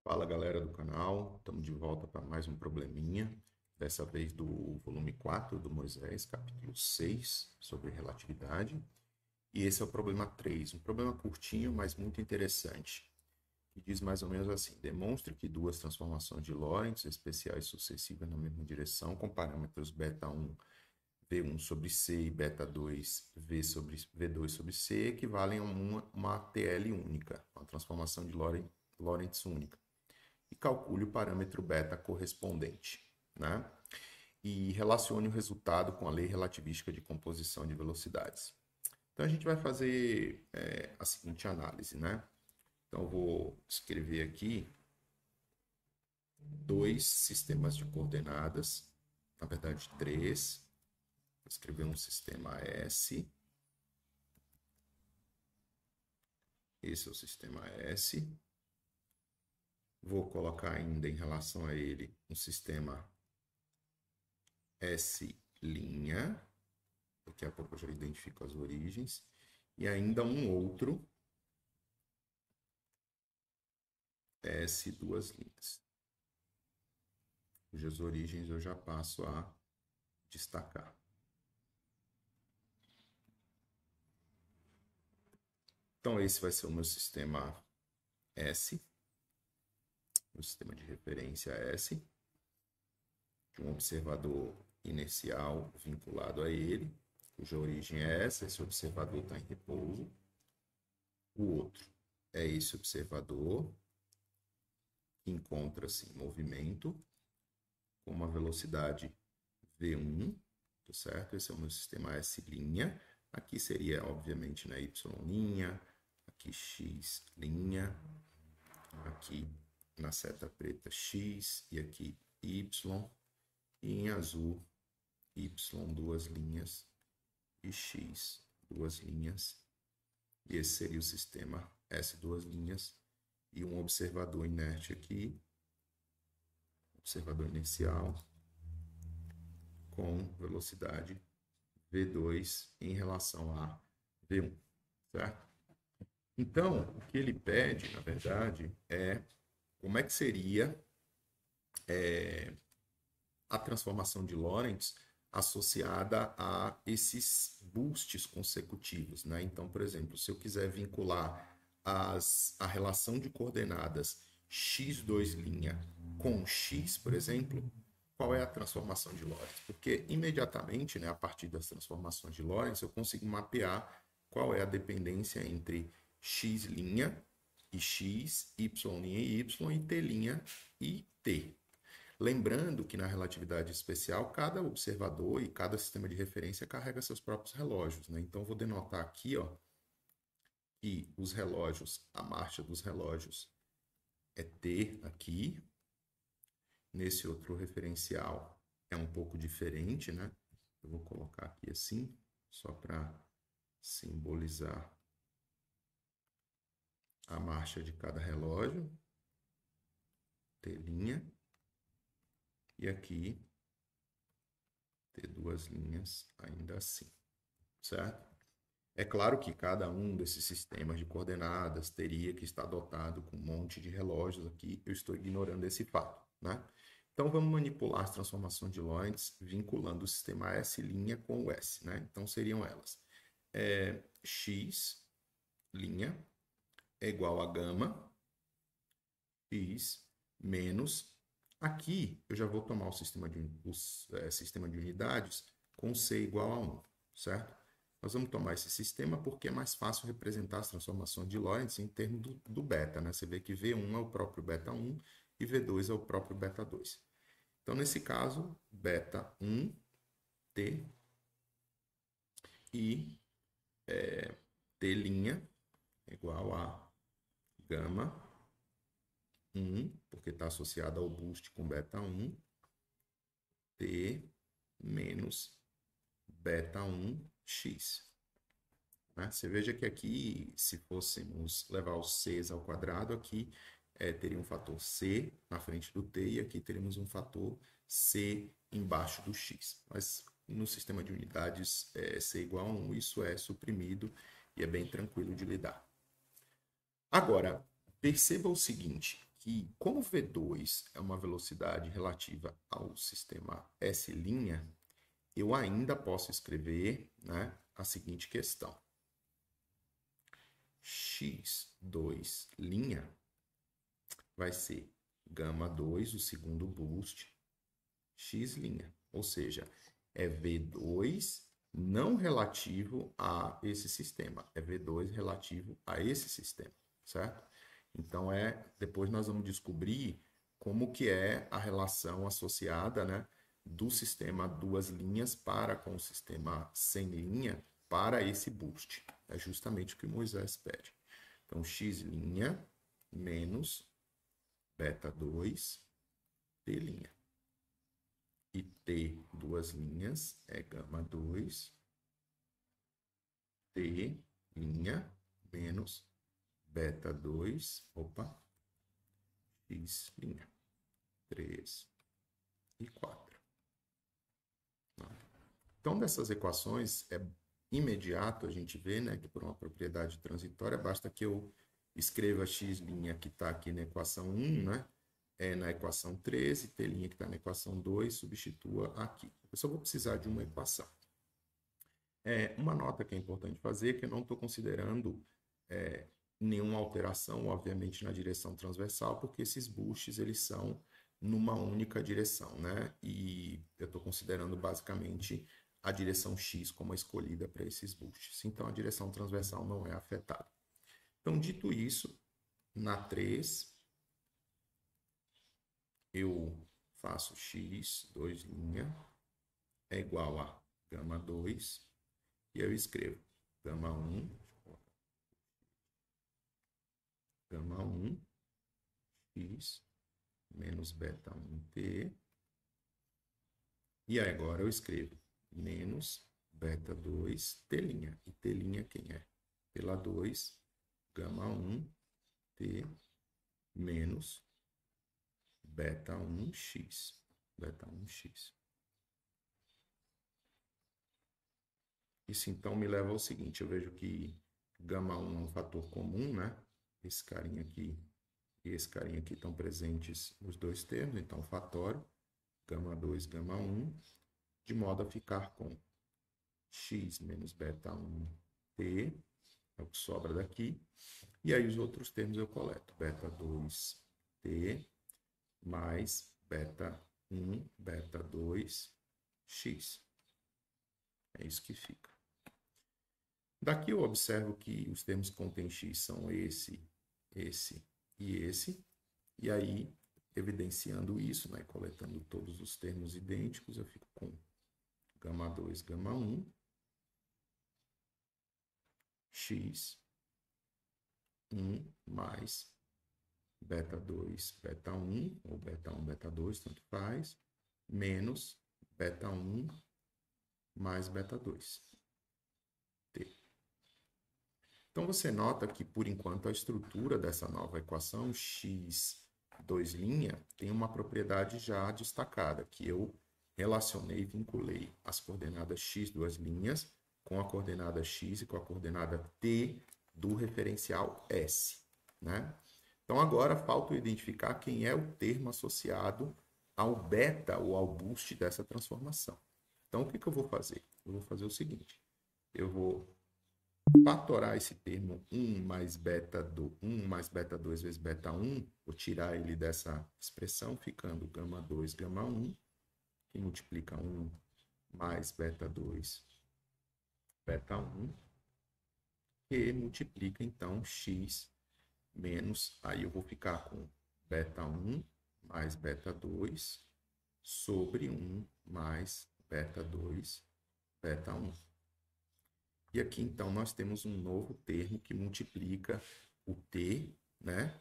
Fala galera do canal, estamos de volta para mais um probleminha, dessa vez do volume 4 do Moisés, capítulo 6, sobre relatividade. E esse é o problema 3, um problema curtinho, mas muito interessante, que diz mais ou menos assim: demonstre que duas transformações de Lorentz especiais sucessivas na mesma direção, com parâmetros beta1 V1 sobre C e beta2 V2 sobre C, equivalem a uma TL única, uma transformação de Lorentz única. E calcule o parâmetro beta correspondente, né? E relacione o resultado com a lei relativística de composição de velocidades. Então, a gente vai fazer a seguinte análise, né? Então, eu vou escrever aqui dois sistemas de coordenadas, na verdade, três. Vou escrever um sistema S. Esse é o sistema S. Vou colocar ainda em relação a ele um sistema S'. Daqui a pouco eu já identifico as origens. E ainda um outro S duas linhas, cujas origens eu já passo a destacar. Então, esse vai ser o meu sistema S, meu sistema de referência S, de um observador inercial vinculado a ele, cuja origem é essa, esse observador está em repouso. O outro é esse observador, que encontra-se em movimento, com uma velocidade V1, tá certo? Esse é o meu sistema S'. Aqui seria, obviamente, na Y', aqui X', aqui na seta preta X e aqui Y, e em azul Y, duas linhas, e X, duas linhas. E esse seria o sistema S, duas linhas, e um observador inerte aqui, observador inercial, com velocidade V2 em relação a V1, certo? Então, o que ele pede, na verdade, é como é que seria a transformação de Lorentz associada a esses boosts consecutivos, né? Então, por exemplo, se eu quiser vincular a relação de coordenadas x2' com x, por exemplo, qual é a transformação de Lorentz? Porque imediatamente, né, a partir das transformações de Lorentz, eu consigo mapear qual é a dependência entre x' e x, y' e y, e t' e t. Lembrando que na relatividade especial, cada observador e cada sistema de referência carrega seus próprios relógios, né? Então, vou denotar aqui, ó, que os relógios, a marcha dos relógios é t aqui. Nesse outro referencial é um pouco diferente, né? Eu vou colocar aqui assim, só para simbolizar a marcha de cada relógio. T'. E aqui, ter duas linhas ainda assim, certo? É claro que cada um desses sistemas de coordenadas teria que estar dotado com um monte de relógios aqui. Eu estou ignorando esse fato, né? Então, vamos manipular as transformações de Lorentz vinculando o sistema S' com o S, né? Então, seriam elas. X' é igual a gama x menos. Aqui, eu já vou tomar o sistema de unidades com C igual a 1, certo? Nós vamos tomar esse sistema porque é mais fácil representar as transformações de Lorentz em termos do beta, né? Você vê que V1 é o próprio beta1 e V2 é o próprio beta2. Então, nesse caso, beta1 T e T' igual a gama 1, porque está associado ao boost com beta1, T menos beta1x. Né? Você veja que aqui, se fôssemos levar os Cs ao quadrado, aqui teria um fator C na frente do T e aqui teríamos um fator C embaixo do X. Mas no sistema de unidades C igual a 1, isso é suprimido e é bem tranquilo de lidar. Agora, perceba o seguinte, que como V2 é uma velocidade relativa ao sistema S', eu ainda posso escrever, né, a seguinte questão. X2' vai ser γ2, o segundo boost, X'. Ou seja, é V2 não relativo a esse sistema, é V2 relativo a esse sistema, certo? Então, depois nós vamos descobrir como que é a relação associada, né, do sistema duas linhas para com o sistema sem linha para esse boost. É justamente o que Moisés pede. Então, X' menos beta2 T'. E T, duas linhas, é γ2 T' menos beta2, X', 3 e 4. Então, dessas equações, é imediato a gente vê, né, que por uma propriedade transitória, basta que eu escreva X' que está aqui na equação 1, né, na equação 13, T' que está na equação 2, substitua aqui. Eu só vou precisar de uma equação. Uma nota que é importante fazer é que eu não estou considerando nenhuma alteração, obviamente, na direção transversal, porque esses boosts eles são numa única direção, né? E eu estou considerando basicamente a direção X como a escolhida para esses boosts. Então, a direção transversal não é afetada. Então, dito isso, na 3, eu faço X, 2' é igual a γ2, e eu escrevo γ1, X menos beta1T, e agora eu escrevo menos beta2T', e T' quem é? Pela 2, γ1T menos beta1X. Isso então me leva ao seguinte, eu vejo que γ1 é um fator comum, né? Esse carinha aqui e esse carinha aqui estão presentes nos dois termos, então fatório, γ2, γ1, de modo a ficar com x menos beta1t, é o que sobra daqui, e aí os outros termos eu coleto, beta2t mais beta1, beta2x. É isso que fica. Daqui eu observo que os termos que contêm x são esse e esse. E aí, evidenciando isso, né, coletando todos os termos idênticos, eu fico com γ2, γ1, x, 1 mais beta2, beta1, ou beta1, beta2, tanto faz, menos beta1 mais beta2. Então, você nota que, por enquanto, a estrutura dessa nova equação, x2' tem uma propriedade já destacada, que eu relacionei e vinculei as coordenadas x, duas linhas, com a coordenada x e com a coordenada t do referencial S, né? Então, agora falta identificar quem é o termo associado ao beta ou ao boost dessa transformação. Então, o que eu vou fazer? Eu vou fazer o seguinte, eu vou fatorar esse termo 1 mais beta2 vezes beta1, vou tirar ele dessa expressão, ficando γ2, γ1, que multiplica 1 mais beta2, beta1, que multiplica, então, x menos, aí eu vou ficar com beta1 mais beta2 sobre 1 mais beta2, beta1. E aqui, então, nós temos um novo termo que multiplica o t, né,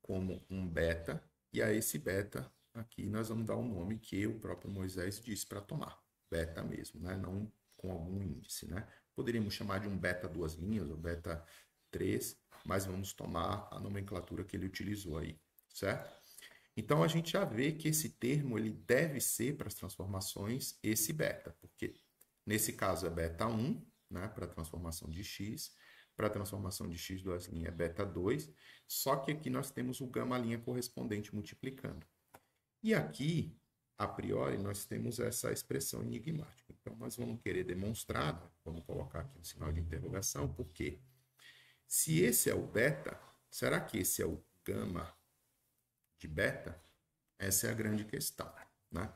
como um beta, e a esse beta, aqui nós vamos dar um nome que o próprio Moisés disse para tomar, beta mesmo, né, não com algum índice, né. Poderíamos chamar de um beta duas linhas, ou beta 3, mas vamos tomar a nomenclatura que ele utilizou aí, certo? Então, a gente já vê que esse termo ele deve ser, para as transformações, esse beta, porque nesse caso é beta 1, né, para a transformação de x. Para a transformação de x duas linhas é beta 2, só que aqui nós temos o gama' correspondente multiplicando. E aqui, a priori, nós temos essa expressão enigmática. Então, nós vamos querer demonstrar, né? Vamos colocar aqui um sinal de interrogação, porque se esse é o beta, será que esse é o gama de beta? Essa é a grande questão, né?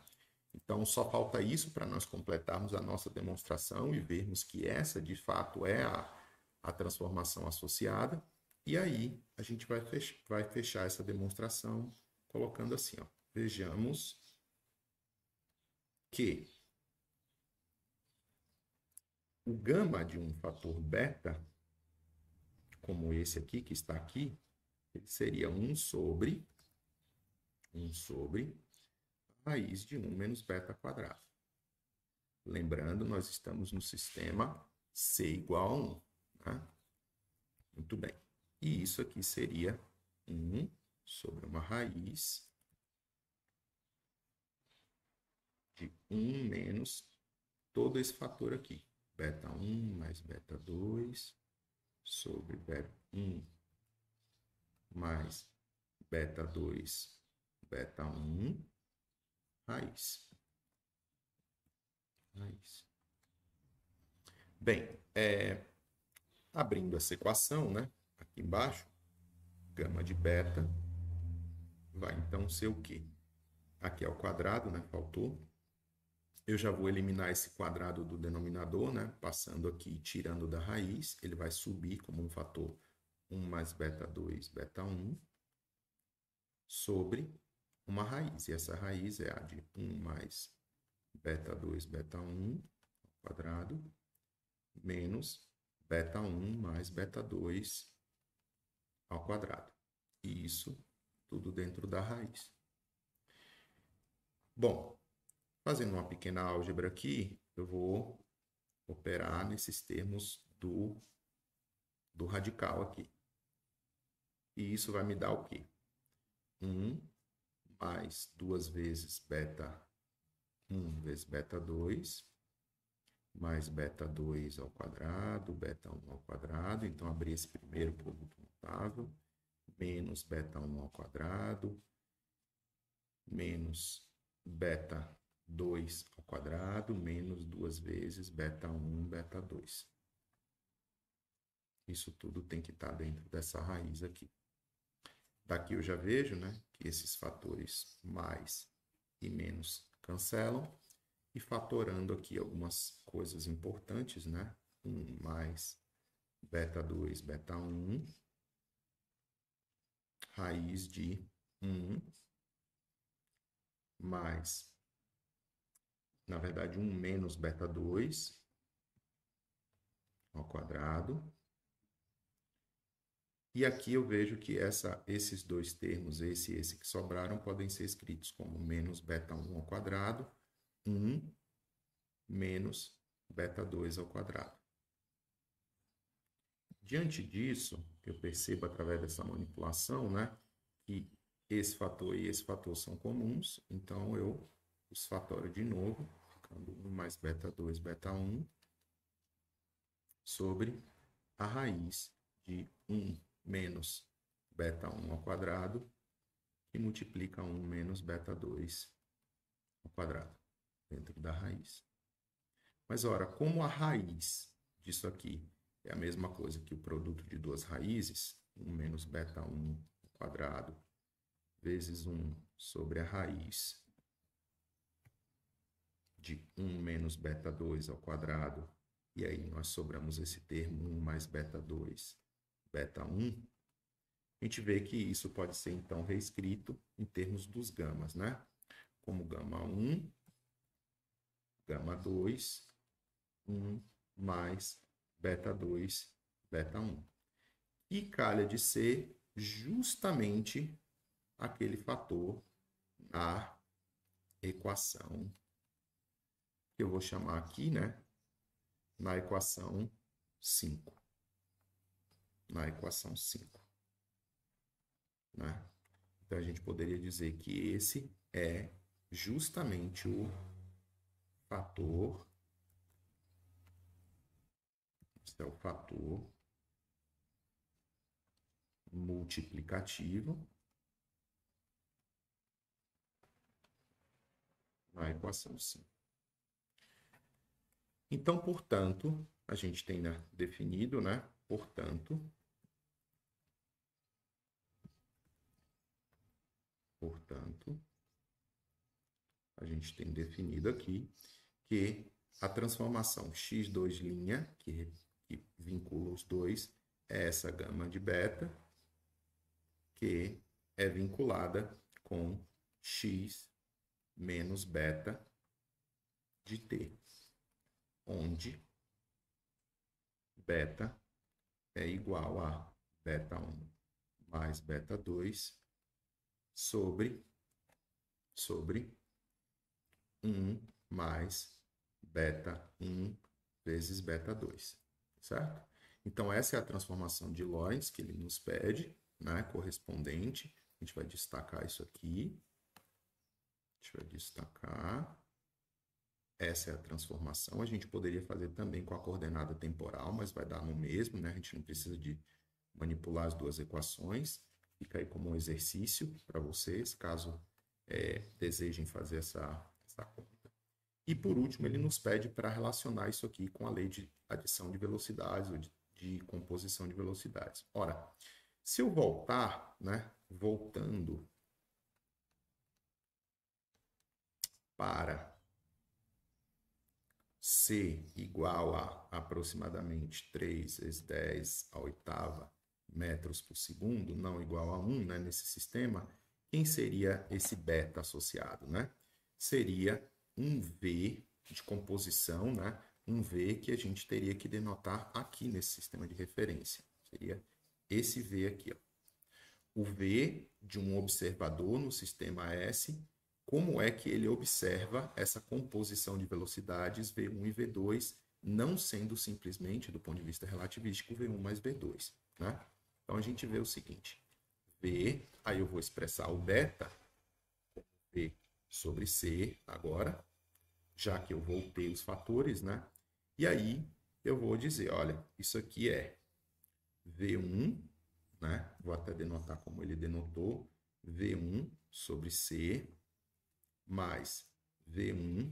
Então, só falta isso para nós completarmos a nossa demonstração e vermos que essa, de fato, é a transformação associada. E aí, a gente vai fechar essa demonstração colocando assim, ó. Vejamos que o gama de um fator beta, como esse aqui, que está aqui, ele seria 1 sobre raiz de 1 menos beta quadrado. Lembrando, nós estamos no sistema C igual a 1. Né? Muito bem. E isso aqui seria 1 sobre uma raiz de 1 menos todo esse fator aqui. Beta 1 mais beta 2 sobre beta 1 mais beta 2, beta 1, raiz. Bem, abrindo essa equação, né, aqui embaixo, gama de beta vai então ser o quê? Aqui é o quadrado, né, faltou. Eu já vou eliminar esse quadrado do denominador, né, passando aqui e tirando da raiz. Ele vai subir como um fator 1 mais beta 2, beta 1, sobre uma raiz. E essa raiz é a de 1 mais beta 2, beta 1, ao quadrado, menos beta 1 mais beta 2 ao quadrado. E isso tudo dentro da raiz. Bom, fazendo uma pequena álgebra aqui, eu vou operar nesses termos do radical aqui. E isso vai me dar o quê? 1 mais 2 vezes beta 1 vezes beta 2, mais beta 2 ao quadrado, beta 1 ao quadrado. Então, abrir esse primeiro produto notável, menos beta 1 ao quadrado, menos beta 2 ao quadrado, menos 2 vezes beta 1, beta 2. Isso tudo tem que estar dentro dessa raiz aqui. Daqui eu já vejo, né, que esses fatores mais e menos cancelam. E fatorando aqui algumas coisas importantes, né? 1 mais beta 2, beta 1, raiz de 1, mais, na verdade, 1 menos beta 2 ao quadrado. E aqui eu vejo que esses dois termos, esse e esse que sobraram, podem ser escritos como menos beta 1 ao quadrado, 1 menos beta 2 ao quadrado. Diante disso, eu percebo através dessa manipulação, né, que esse fator e esse fator são comuns, então eu os fatório de novo, ficando 1 mais beta 2, beta 1, sobre a raiz de 1 menos beta 1 ao quadrado, que multiplica 1 menos beta 2 ao quadrado, dentro da raiz. Mas, ora, como a raiz disso aqui é a mesma coisa que o produto de duas raízes, 1 menos beta 1 ao quadrado, vezes 1 sobre a raiz de 1 menos beta 2 ao quadrado, e aí nós sobramos esse termo 1 mais beta 2, beta 1, a gente vê que isso pode ser, então, reescrito em termos dos gamas, né? Como gama 1, gama 2, 1 mais beta 2, beta 1. E calha de ser justamente aquele fator na equação que eu vou chamar aqui, né? Na equação 5. Na equação 5. Né? Então, a gente poderia dizer que esse é justamente o fator Esse é o fator multiplicativo na equação 5. Então, portanto, a gente tem definido, né? Portanto, a gente tem definido aqui que a transformação x2', que vincula os dois, é essa gama de beta, que é vinculada com x menos beta de t, onde beta é igual a beta 1 mais beta 2 sobre 1 mais beta 1 vezes beta 2, certo? Então, essa é a transformação de Lorentz que ele nos pede, né, correspondente. A gente vai destacar isso aqui. A gente vai destacar. Essa é a transformação. A gente poderia fazer também com a coordenada temporal, mas vai dar no mesmo, né? A gente não precisa de manipular as duas equações. Fica aí como um exercício para vocês, caso desejem fazer essa conta. E, por último, ele nos pede para relacionar isso aqui com a lei de adição de velocidades ou de composição de velocidades. Ora, se eu voltar, né, voltando para C igual a aproximadamente 3 vezes 10 à oitava metros por segundo, não igual a 1, né, nesse sistema, quem seria esse beta associado, né? Seria um V de composição, né? Um V que a gente teria que denotar aqui nesse sistema de referência. Seria esse V aqui, ó. O V de um observador no sistema S, como é que ele observa essa composição de velocidades V1 e V2, não sendo simplesmente, do ponto de vista relativístico, V1 mais V2, né? Então, a gente vê o seguinte, V, aí eu vou expressar o beta, V sobre C agora, já que eu voltei os fatores, né? E aí, eu vou dizer, olha, isso aqui é V1, né? Vou até denotar como ele denotou, V1 sobre C, mais V1,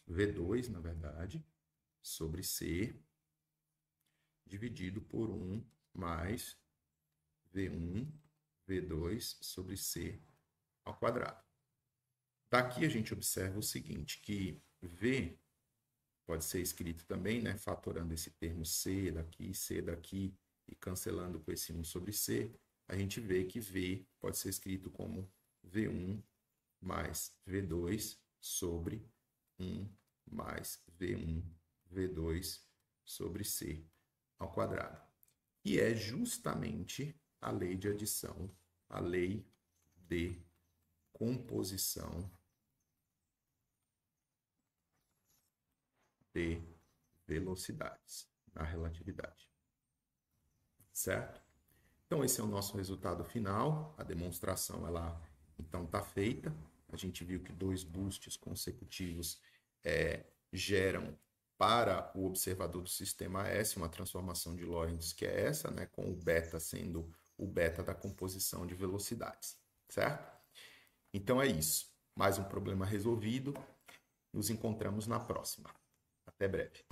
V2, na verdade, sobre C, dividido por 1 mais V1, V2 sobre C ao quadrado. Daqui a gente observa o seguinte, que V pode ser escrito também, né, fatorando esse termo C daqui, e cancelando com esse 1 sobre C, a gente vê que V pode ser escrito como V1 mais V2 sobre 1 mais V1, V2 sobre C ao quadrado. E é justamente a lei de adição, a lei de composição de velocidades na relatividade. Certo? Então, esse é o nosso resultado final. A demonstração, ela, então, está feita. A gente viu que 2 boosts consecutivos geram para o observador do sistema S uma transformação de Lorentz, que é essa, né, com o beta sendo o beta da composição de velocidades, certo? Então é isso. Mais um problema resolvido. Nos encontramos na próxima. Até breve.